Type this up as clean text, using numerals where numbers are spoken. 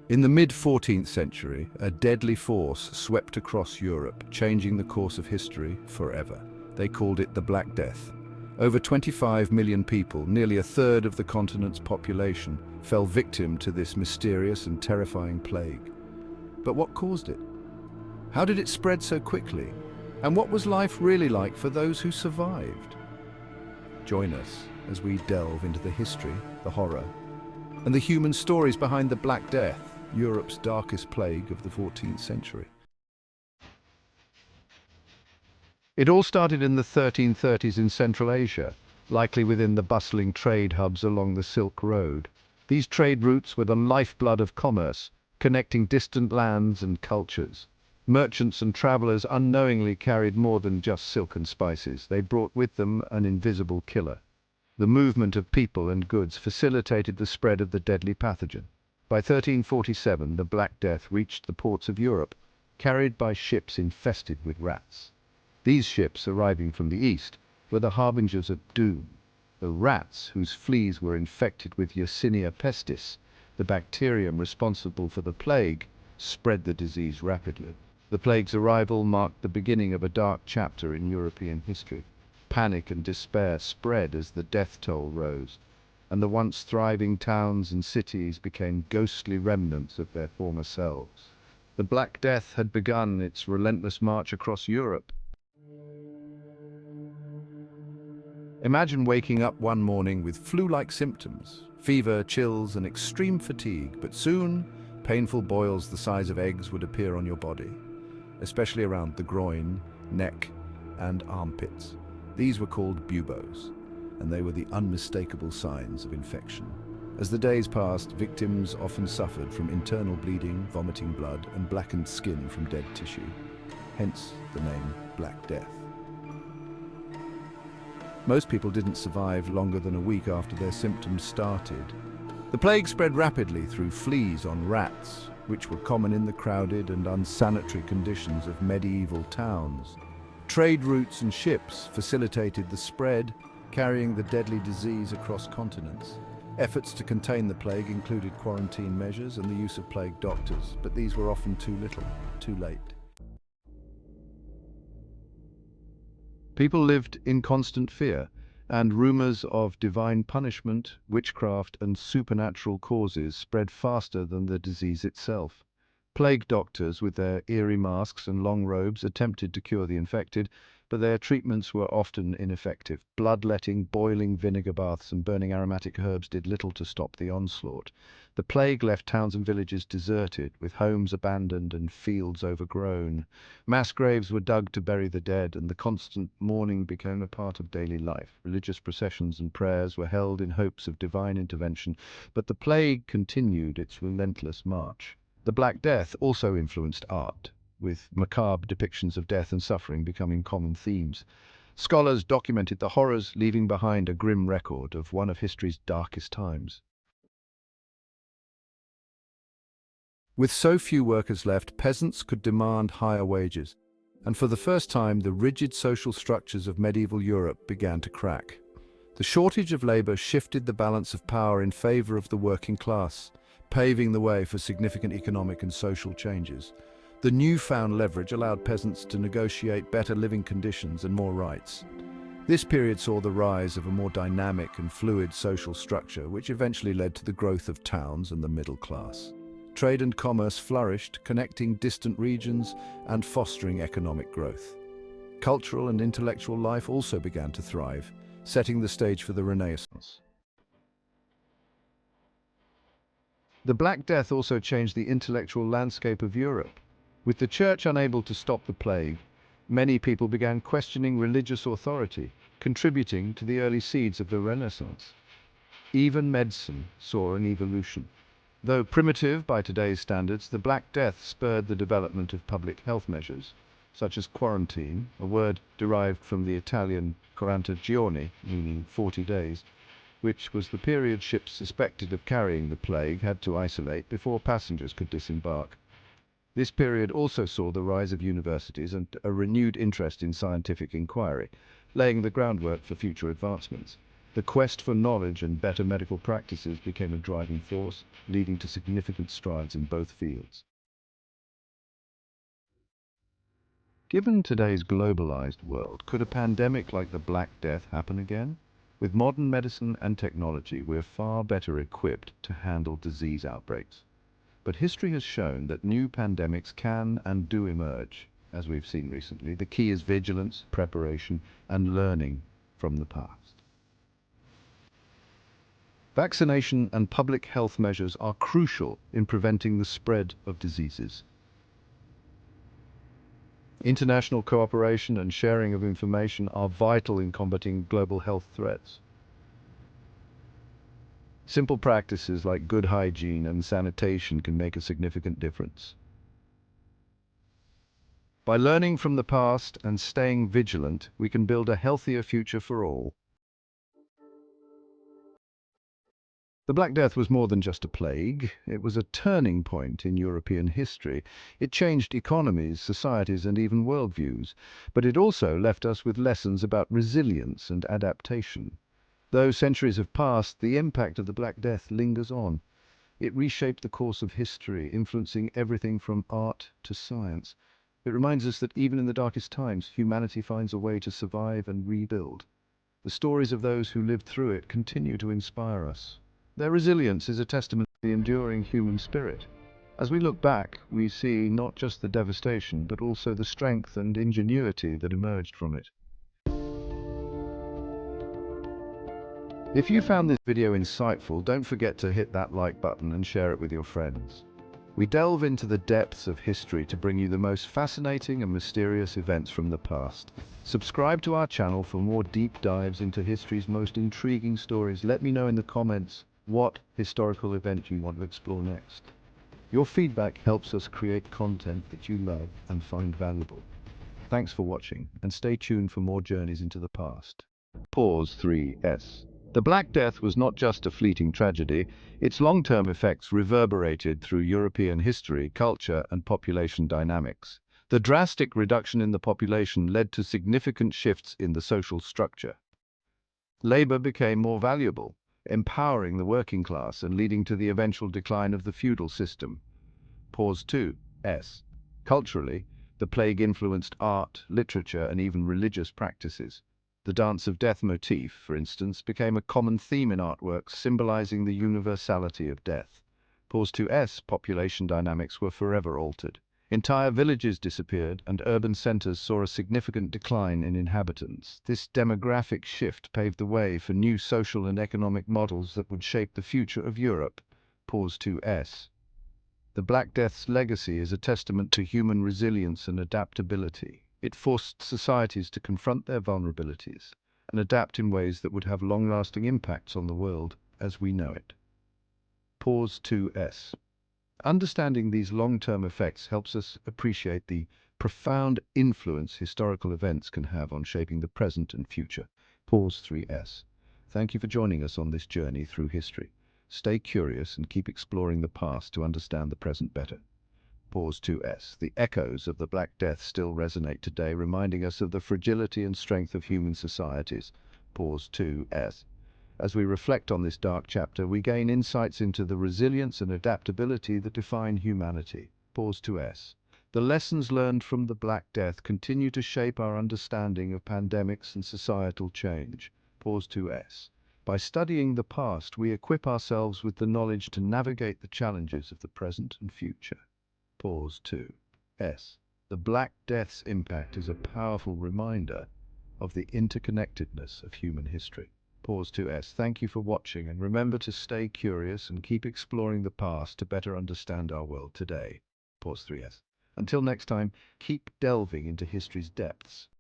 In the mid-14th century, a deadly force swept across Europe, changing the course of history forever. They called it the Black Death. Over 25 million people, nearly a third of the continent's population, fell victim to this mysterious and terrifying plague. But what caused it? How did it spread so quickly? And what was life really like for those who survived? Join us as we delve into the history, the horror, and the human stories behind the Black Death, Europe's darkest plague of the 14th century. It all started in the 1330s in Central Asia, likely within the bustling trade hubs along the Silk Road. These trade routes were the lifeblood of commerce, connecting distant lands and cultures. Merchants and travelers unknowingly carried more than just silk and spices. They brought with them an invisible killer. The movement of people and goods facilitated the spread of the deadly pathogen. By 1347, the Black Death reached the ports of Europe, carried by ships infested with rats. These ships, arriving from the east, were the harbingers of doom. The rats, whose fleas were infected with Yersinia pestis, the bacterium responsible for the plague, spread the disease rapidly. The plague's arrival marked the beginning of a dark chapter in European history. Panic and despair spread as the death toll rose, and the once thriving towns and cities became ghostly remnants of their former selves. The Black Death had begun its relentless march across Europe. Imagine waking up one morning with flu-like symptoms, fever, chills, and extreme fatigue, but soon, painful boils the size of eggs would appear on your body, especially around the groin, neck, and armpits. These were called buboes, and they were the unmistakable signs of infection. As the days passed, victims often suffered from internal bleeding, vomiting blood, and blackened skin from dead tissue, hence the name Black Death. Most people didn't survive longer than a week after their symptoms started. The plague spread rapidly through fleas on rats, which were common in the crowded and unsanitary conditions of medieval towns. Trade routes and ships facilitated the spread, carrying the deadly disease across continents. Efforts to contain the plague included quarantine measures and the use of plague doctors, but these were often too little, too late. People lived in constant fear, and rumors of divine punishment, witchcraft, and supernatural causes spread faster than the disease itself. Plague doctors, with their eerie masks and long robes, attempted to cure the infected, but their treatments were often ineffective. Bloodletting, boiling vinegar baths, and burning aromatic herbs did little to stop the onslaught. The plague left towns and villages deserted, with homes abandoned and fields overgrown. Mass graves were dug to bury the dead, and the constant mourning became a part of daily life. Religious processions and prayers were held in hopes of divine intervention, but the plague continued its relentless march. The Black Death also influenced art, with macabre depictions of death and suffering becoming common themes. Scholars documented the horrors, leaving behind a grim record of one of history's darkest times. With so few workers left, peasants could demand higher wages, and for the first time, the rigid social structures of medieval Europe began to crack. The shortage of labor shifted the balance of power in favor of the working class, paving the way for significant economic and social changes. The newfound leverage allowed peasants to negotiate better living conditions and more rights. This period saw the rise of a more dynamic and fluid social structure, which eventually led to the growth of towns and the middle class. Trade and commerce flourished, connecting distant regions and fostering economic growth. Cultural and intellectual life also began to thrive, setting the stage for the Renaissance. The Black Death also changed the intellectual landscape of Europe. With the Church unable to stop the plague, many people began questioning religious authority, contributing to the early seeds of the Renaissance. Even medicine saw an evolution. Though primitive by today's standards, the Black Death spurred the development of public health measures, such as quarantine, a word derived from the Italian 40 giorni, meaning 40 days, which was the period ships suspected of carrying the plague had to isolate before passengers could disembark. This period also saw the rise of universities and a renewed interest in scientific inquiry, laying the groundwork for future advancements. The quest for knowledge and better medical practices became a driving force, leading to significant strides in both fields. Given today's globalized world, could a pandemic like the Black Death happen again? With modern medicine and technology, we're far better equipped to handle disease outbreaks. But history has shown that new pandemics can and do emerge, as we've seen recently. The key is vigilance, preparation, and learning from the past. Vaccination and public health measures are crucial in preventing the spread of diseases. International cooperation and sharing of information are vital in combating global health threats. Simple practices like good hygiene and sanitation can make a significant difference. By learning from the past and staying vigilant, we can build a healthier future for all. The Black Death was more than just a plague. It was a turning point in European history. It changed economies, societies, and even worldviews. But it also left us with lessons about resilience and adaptation. Though centuries have passed, the impact of the Black Death lingers on. It reshaped the course of history, influencing everything from art to science. It reminds us that even in the darkest times, humanity finds a way to survive and rebuild. The stories of those who lived through it continue to inspire us. Their resilience is a testament to the enduring human spirit. As we look back, we see not just the devastation, but also the strength and ingenuity that emerged from it. If you found this video insightful, don't forget to hit that like button and share it with your friends. We delve into the depths of history to bring you the most fascinating and mysterious events from the past. Subscribe to our channel for more deep dives into history's most intriguing stories. Let me know in the comments what historical event you want to explore next. Your feedback helps us create content that you love and find valuable. Thanks for watching, and stay tuned for more journeys into the past. Pause 3S. The Black Death was not just a fleeting tragedy. Its long-term effects reverberated through European history, culture, and population dynamics. The drastic reduction in the population led to significant shifts in the social structure. Labor became more valuable, empowering the working class and leading to the eventual decline of the feudal system. Pause 2S. Culturally, the plague influenced art, literature, and even religious practices. The dance of death motif, for instance, became a common theme in artworks, symbolizing the universality of death. Pause 2S. Population dynamics were forever altered. Entire villages disappeared, and urban centers saw a significant decline in inhabitants. This demographic shift paved the way for new social and economic models that would shape the future of Europe. Pause 2S. The Black Death's legacy is a testament to human resilience and adaptability. It forced societies to confront their vulnerabilities and adapt in ways that would have long-lasting impacts on the world as we know it. Pause 2S. Understanding these long-term effects helps us appreciate the profound influence historical events can have on shaping the present and future. Pause 3S. Thank you for joining us on this journey through history. Stay curious and keep exploring the past to understand the present better. Pause 2S. The echoes of the Black Death still resonate today, reminding us of the fragility and strength of human societies. Pause 2S. As we reflect on this dark chapter, we gain insights into the resilience and adaptability that define humanity. Pause 2S. The lessons learned from the Black Death continue to shape our understanding of pandemics and societal change. Pause 2S. By studying the past, we equip ourselves with the knowledge to navigate the challenges of the present and future. Pause 2S. The Black Death's impact is a powerful reminder of the interconnectedness of human history. Pause 2S. Thank you for watching, and remember to stay curious and keep exploring the past to better understand our world today. Pause 3S. Until next time, keep delving into history's depths.